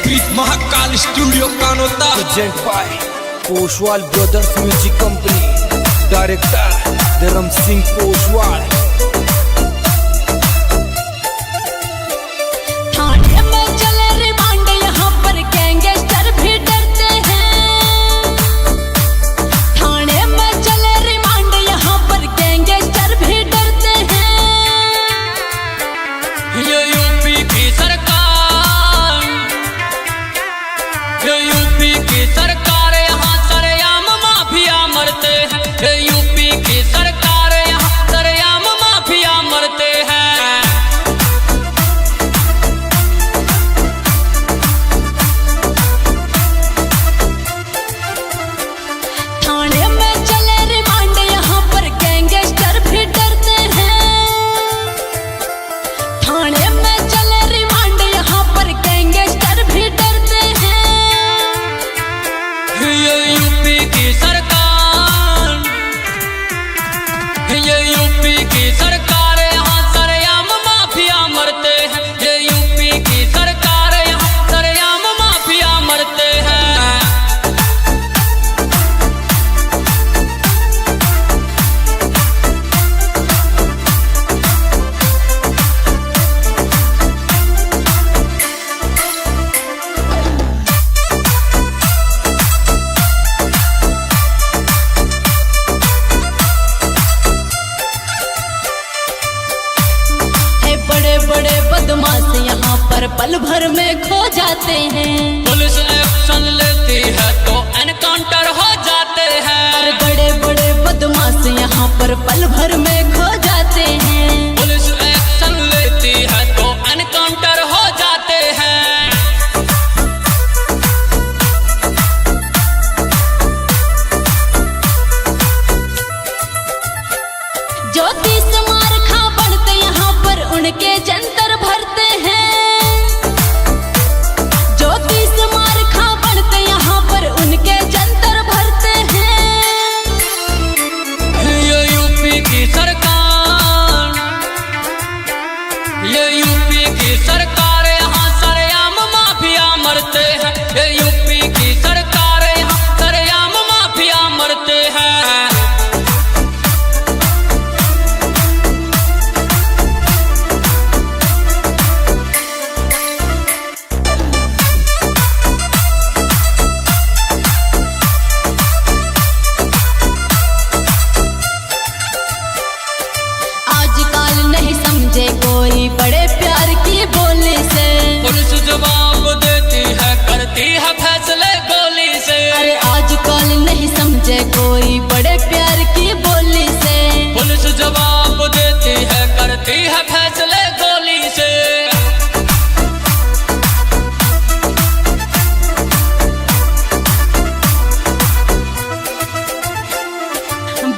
with Mahakal studio Kanota present by Poshwal brothers music company, director Dharam Singh Poshwal. थाने में चले remand, यहाँ पर गैंगस्टर भी डरते हैं। थाने में चले रिमांड, यहाँ पर गैंगस्टर भी डरते हैं। ये यूपी की सरकार, ये यूपी की सरकार, यहाँ सरेआम माफिया मरते हैं। ये यूपी की सरकार, यहाँ सरेआम माफिया मरते हैं। थाने में चले रिमांड, यहाँ पर गैंगस्टर भी डरते हैं। थाने में चले रिमांड, यहाँ पर गैंगस्टर भी डरते हैं। ये यूपी की सरकार, ये यूपी की सरकार, यहाँ सरेआम माफिया मरते हैं। ये यूपी की सरकार, यहाँ सरेआम माफिया मरते हैं। है बड़े बड़े बदमाश यहाँ पर पल भर में खो जाते हैं। पुलिस एक्शन लेती है तो एनकाउंटर हो जाते हैं। और बड़े बड़े बदमाश यहाँ पर पल भर में खो जाते हैं। पुलिस एक्शन लेती है तो एनकाउंटर हो जाते हैं। ज्योति समार खा बनते यहाँ पर उनके जंतर भरते हैं। ज्योति समार खा बनते यहाँ पर उनके जंतर भरते हैं। ये यूपी की सरकार, ये यूपी की सरकार, यहाँ सरेआम माफिया मरते हैं। ये यूपी की सरकार, यहाँ सरेआम माफिया मरते हैं। आजकल नहीं समझे कोई बड़े प्यार की बोली से। पुलिस जवाब देती है, करती है फैसले गोली से। अरे आजकल नहीं समझे कोई बड़े प्यार की बोली से। पुलिस जवाब देती है, करती है फैसले गोली से।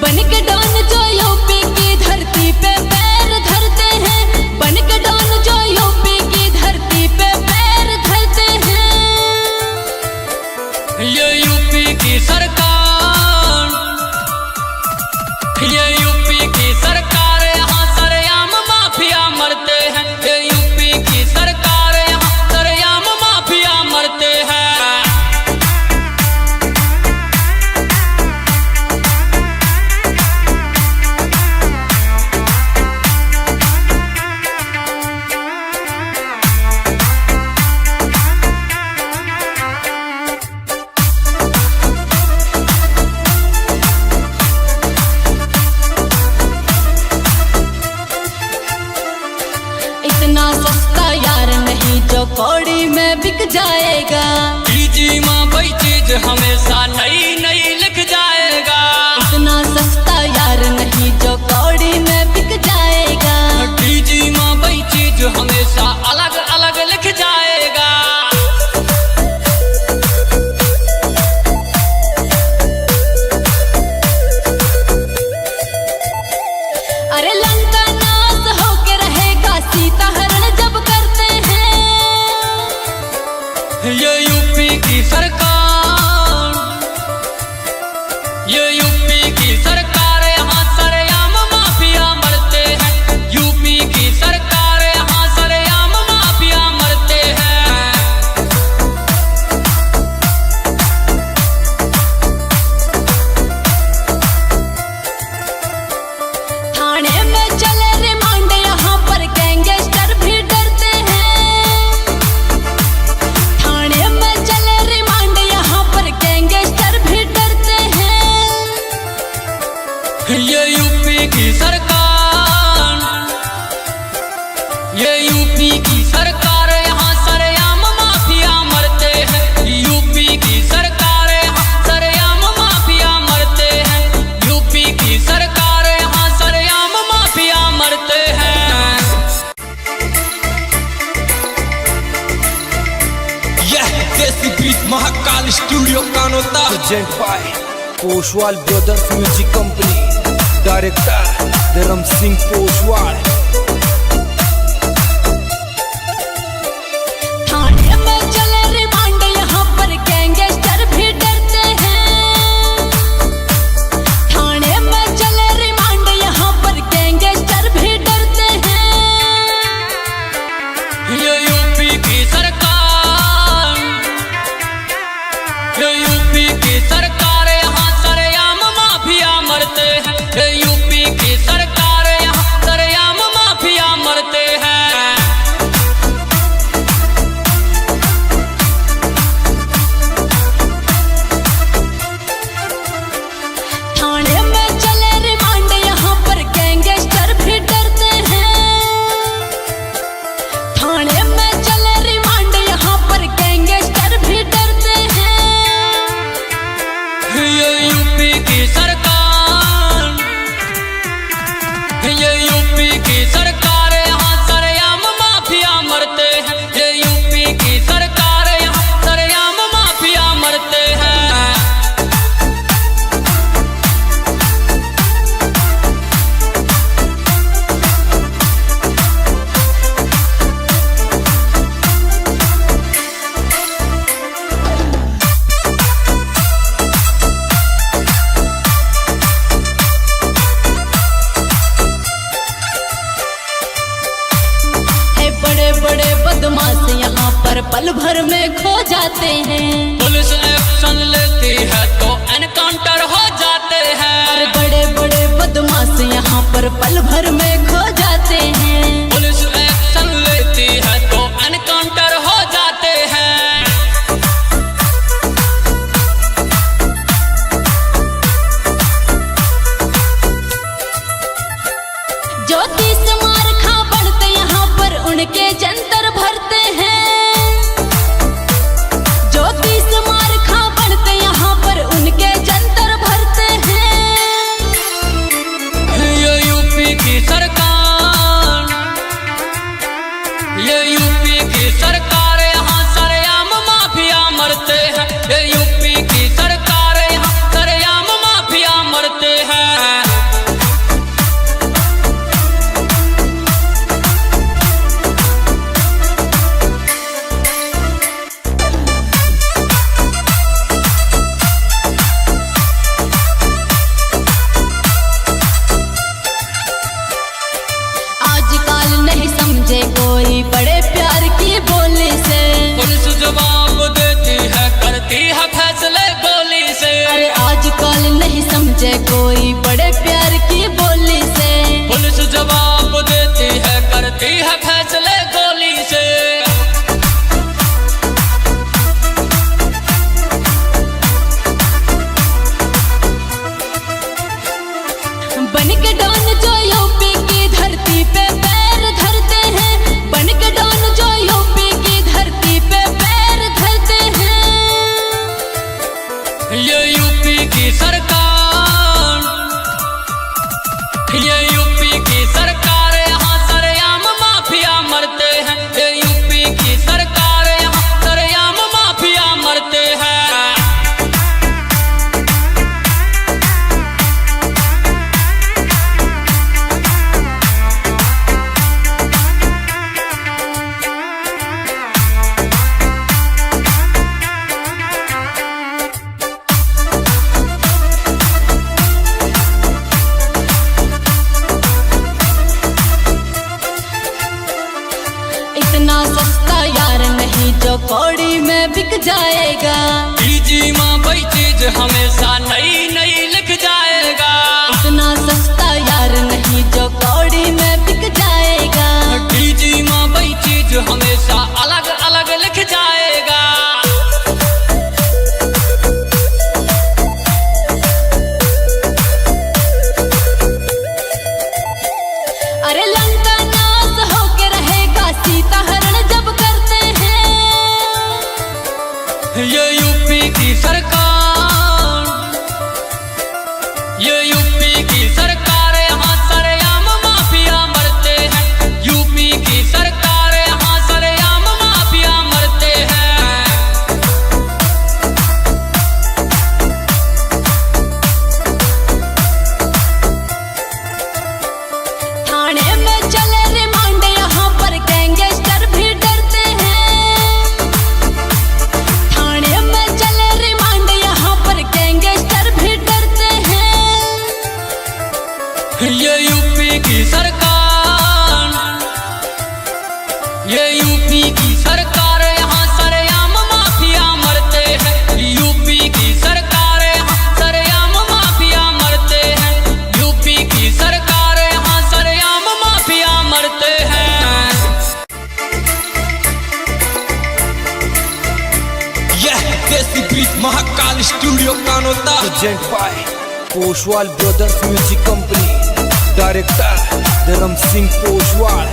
बन के डॉन जो यूपी की धरती पे पैर धरते हैं। बन के डॉन जो यूपी की धरती पे पैर धरते हैं। ये यूपी की सरकार, ये यूपी की सरकार, यहाँ सरेआम माफिया मरते हैं। ये यूपी की सरकार, यहाँ सरेआम माफिया मरते हैं। इतना सस्ता यार नहीं जो कौड़ी में बिक जाएगा। जी माँ वही चीज हमेशा नई नई लिख जाएगा। इतना सस्ता यार नहीं जो कौड़ी में बिक जाएगा। जी माँ वही चीज हमेशा अलग अलग लिख जाएगा। अरे लंका नाश होके रहेगा, सीता हरण जब करते हैं। ये यूपी की सरकार, Present by Poshwal Brothers Music Company. Director Dharam Singh Poshwal. थाने में चले रिमांड यहाँ पर गैंगस्टर भी डरते हैं। थाने में चले रिमांड यहाँ पर गैंगस्टर भी डरते हैं। ये यूपी की सरकार, ये यूपी की सरकार यहाँ सरेआम माफिया मरते हैं। ये यूपी की सरकार यहाँ सरेआम माफिया मरते हैं। थाने में चले रिमांड यहाँ पर गैंगस्टर भी डरते हैं। थाने में चले रिमांड यहाँ पर गैंगस्टर भी डरते हैं। ये यूपी की सरकार, ये यूपी की सरकार यहाँ सरेआम माफिया मरते हैं। ये यूपी की सरकार यहाँ सरेआम माफिया मरते हैं। है बड़े बड़े बदमाश यहाँ पर पल भर में खो जाते हैं। पुलिस एक्शन लेती है तो एनकाउंटर हो जाते हैं। और बड़े बड़े बदमाश यहाँ पर पल भर में खो जाते हैं। पुलिस एक्शन लेती है तो एनकाउंटर हो जाते हैं। ज्योतिष मार खा बढ़ते यहाँ पर उनके जंतर भरते हैं। ज्योतिष मार खा बढ़ते यहाँ पर उनके जंतर भरते हैं। ये यूपी की सरकार, ये यूपी की सरकार यहाँ सरेआम माफिया मरते हैं। ये यूपी की सरकार यहाँ सरेआम माफिया मरते हैं। आजकल नहीं समझे कोई बड़े प्यार की बोली से। पुलिस जवाब देती है, करती है फैसले गोली से। अरे आजकल नहीं समझे कोई बड़े प्यार की बोली से। पुलिस जवाब देती है, करती है फैसले गोली से। बन के डॉन जो यूपी की धरती पे पैर धरते हैं। बन के डॉन जो यूपी की धरती पे पैर धरते हैं। ये यूपी की सरकार, ये यूपी की सरकार यहाँ सरेआम माफिया मरते हैं। ये यूपी की सरकार यहाँ सरेआम माफिया मरते हैं। इतना सस्ता यार नहीं जो कौड़ी में बिक जाएगा। जी माँ वही चीज हमेशा नई नई लिख जाएगा। इतना सस्ता यार नहीं जो कौड़ी में बिक जाएगा। जी माँ वही चीज हमेशा अलग अलग लिख जाएगा। अरे लंका नाश होके रहेगा सीता हरण जब करते हैं। ये यूपी की सरकार, ये यूपी की सरकार यहाँ सरेआम माफिया मरते हैं। यूपी की सरकार यहाँ सरेआम माफिया मरते हैं। Bridge Mahakal studio Kanota present by Poshwal brothers music company, director Dharam Singh Poshwal.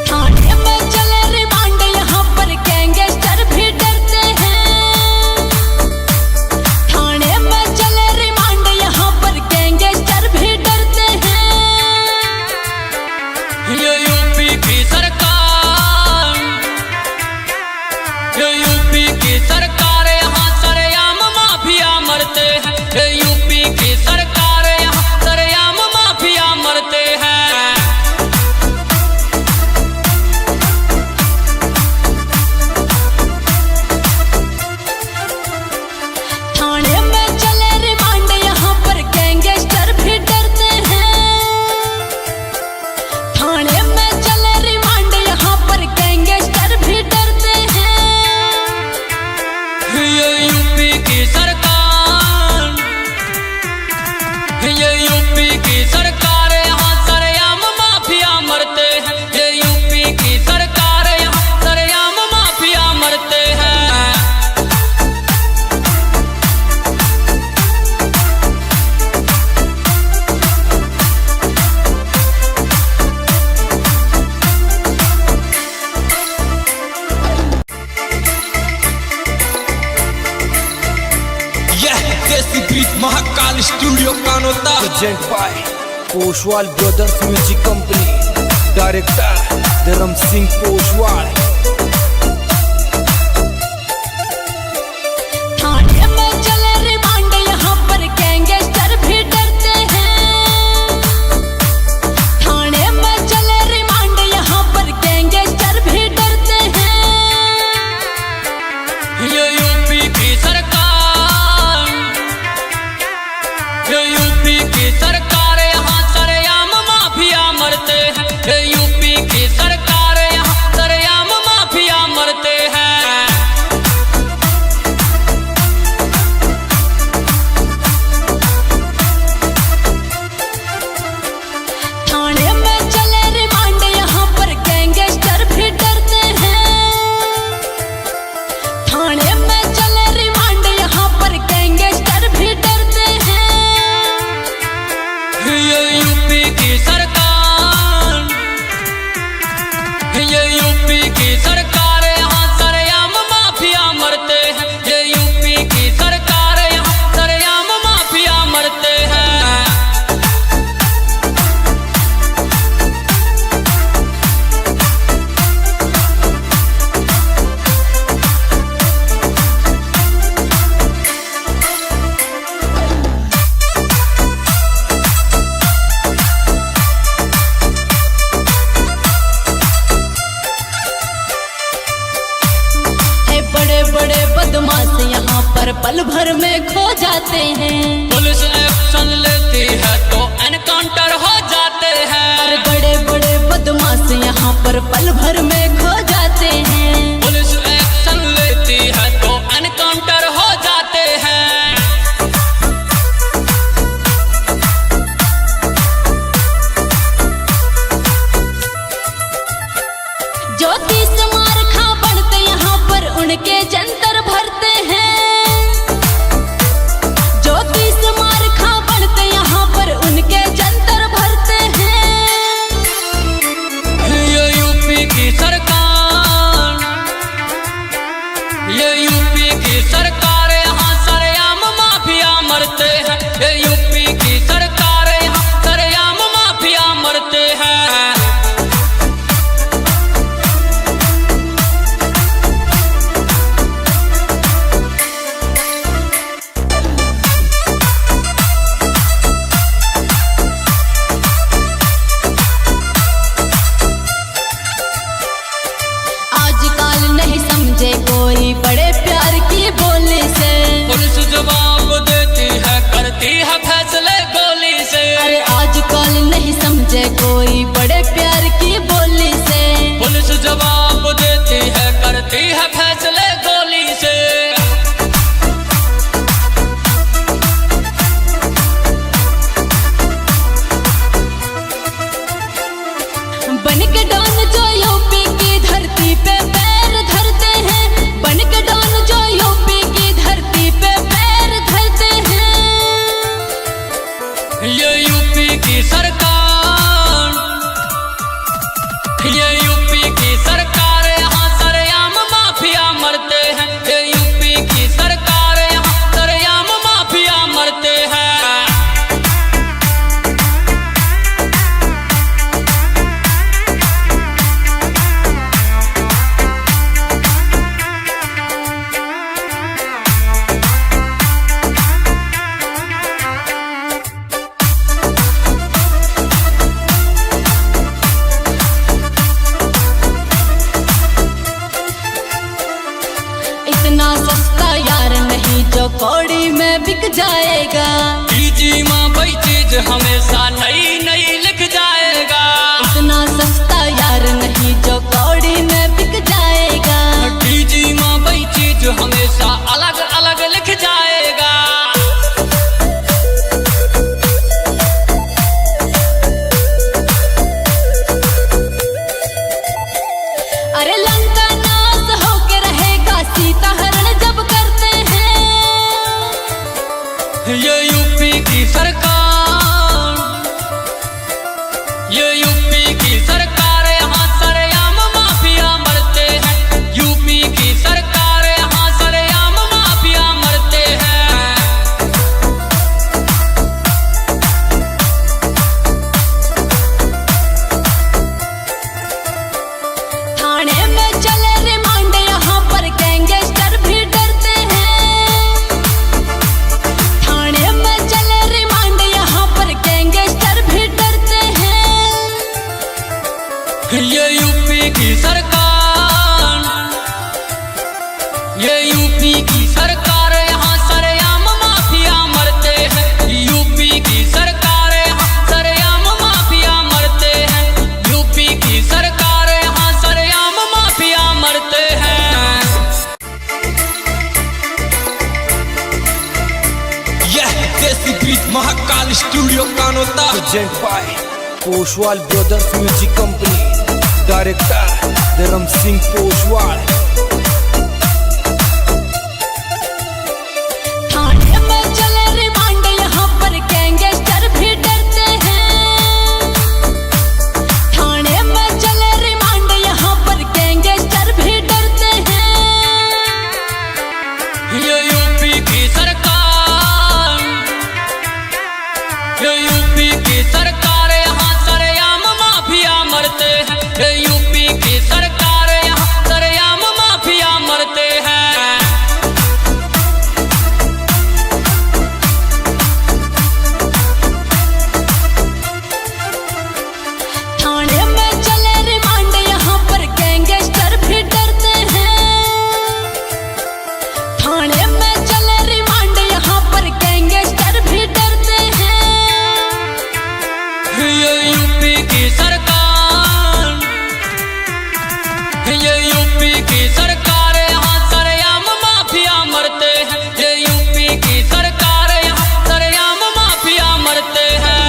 थाने में चले रिमांड, यहाँ पर गैंगस्टर भी डरते हैं। थाने में चले रिमांड, यहाँ पर गैंगस्टर भी डरते हैं। ये यूपी की सरकार, ये यूपी की सरकार, यहाँ सरेआम माफिया मरते हैं। ये यूपी की सरकार, यहाँ सरेआम माफिया मरते हैं। थाने में चले रिमांड, यहाँ पर गैंगस्टर भी डरते हैं। थाने में चले रिमांड, यहाँ पर गैंगस्टर भी डरते हैं। ये यूपी की सरकार, ये यूपी की सरकार, यहाँ सरेआम माफिया मरते हैं। ये यूपी की सरकार, यहाँ सरेआम माफिया मरते हैं। यह देसी bridge Mahakal studio Kanota present by Poshwal brothers music company, director Dharam Singh Poshwal. थाने में चले रिमांड, यहाँ पर गैंगस्टर भी डरते हैं। थाने में चले रिमांड, यहाँ पर गैंगस्टर भी डरते हैं। ये यूपी की सरकार, ये यूपी की सरकार, यहाँ सरेआम माफिया मरते हैं। ये यूपी की सरकार, यहाँ सरेआम माफिया मरते हैं। थाने में चले रिमांड, यहाँ पर गैंगस्टर भी डरते हैं। थाने में चले रिमांड, यहाँ पर गैंगस्टर भी डरते हैं। ये यूपी की सरकार, ये यूपी की सरकार, यहाँ सरेआम माफिया मरते हैं। ये यूपी की सरकार, यहाँ सरेआम माफिया मरते हैं। ये बड़े बड़े बदमाश यहाँ पर पल भर में खो जाते हैं। पुलिस एक्शन लेती है तो एनकाउंटर हो जाते हैं। और बड़े बड़े बदमाश यहाँ पर पल भर में खो जाते हैं। पुलिस एक्शन लेती है तो एनकाउंटर हो जाते हैं। ज्योतिष मार खा बनते यहाँ पर उनके जंतर भरते हैं। ज्योतिष मार खा बनते यहाँ पर उनके जंतर भरते हैं। ये यूपी की सरकार, ये यूपी की सरकार, यहाँ सरेआम माफिया मरते हैं। ये यूपी की सरकार, यहाँ सरेआम माफिया मरते हैं। आजकल नहीं समझे कोई बड़े प्यार की बोली से। पुलिस जवाब देती है, करती है फैसले गोली से। अरे आजकल नहीं समझे कोई बड़े प्यार की बोली से। पुलिस जवाब देती है, करती है फैसले गोली से। बन के डॉन जो यूपी की धरती पे पैर जाएगा। डीजी माँ वही चीज हमेशा नई नई लिख जाएगा। इतना सस्ता यार नहीं जो कौड़ी में बिक जाएगा। डीजी माँ वही चीज हमेशा अलग अलग लिख जाएगा। अरे लंका नाश होके रहेगा सीता हरण जब करते हैं। ये यूपी की सरकार, ये यूपी की सरकार, यहाँ सरेआम माफिया मरते हैं। यूपी की सरकार, यहाँ सरेआम माफिया मरते हैं। थाने में चले रिमांड यहाँ पर गैंगस्टर भी डरते हैं। थाने में चले रिमांड यहाँ पर गैंगस्टर भी डरते हैं। ये यूपी की सरकार, ये यूपी की सरकार, यहाँ सरेआम माफिया मरते हैं। यूपी की सरकार, यहाँ सरेआम माफिया मरते हैं। यूपी की सरकार, यहाँ सरेआम माफिया मरते हैं। यह desi beat Mahakal studio Kanota. Present by Poshwal brothers music company, director Dharam Singh Poshwal. थाने में चले रिमांड यहाँ पर गैंगस्टर भी डरते हैं। थाने में चले रिमांड यहाँ पर गैंगस्टर भी डरते हैं। ये यूपी की सरकार, ये यूपी की सरकार, यहाँ सरेआम माफिया मरते हैं। ये यूपी की सरकार, यहाँ सरेआम माफिया मरते हैं। थाने में चले रिमांड यहाँ पर गैंगस्टर भी डरते हैं। थाने में चले रिमांड यहाँ पर गैंगस्टर भी डरते हैं। ये यूपी की सरकार, ये यूपी की सरकार, यहाँ सरेआम माफिया मरते हैं। ये यूपी की सरकार, यहाँ सरेआम माफिया मरते हैं।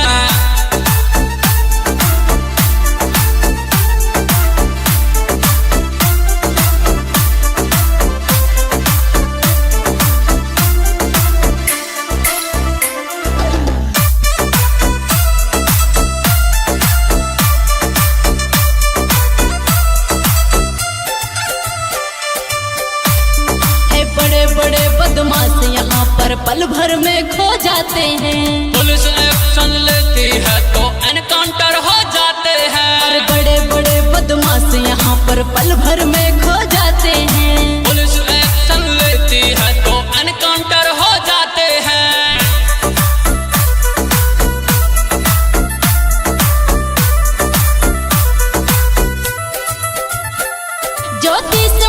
है बड़े बड़े बदमाश यहाँ पर पल भर में खो जाते हैं। पुलिस एक्शन लेती है तो एनकाउंटर हो जाते हैं। और बड़े बड़े बदमाश यहाँ पर पल भर में खो जाते हैं। पुलिस एक्शन लेती है तो एनकाउंटर हो जाते हैं। ज्योति से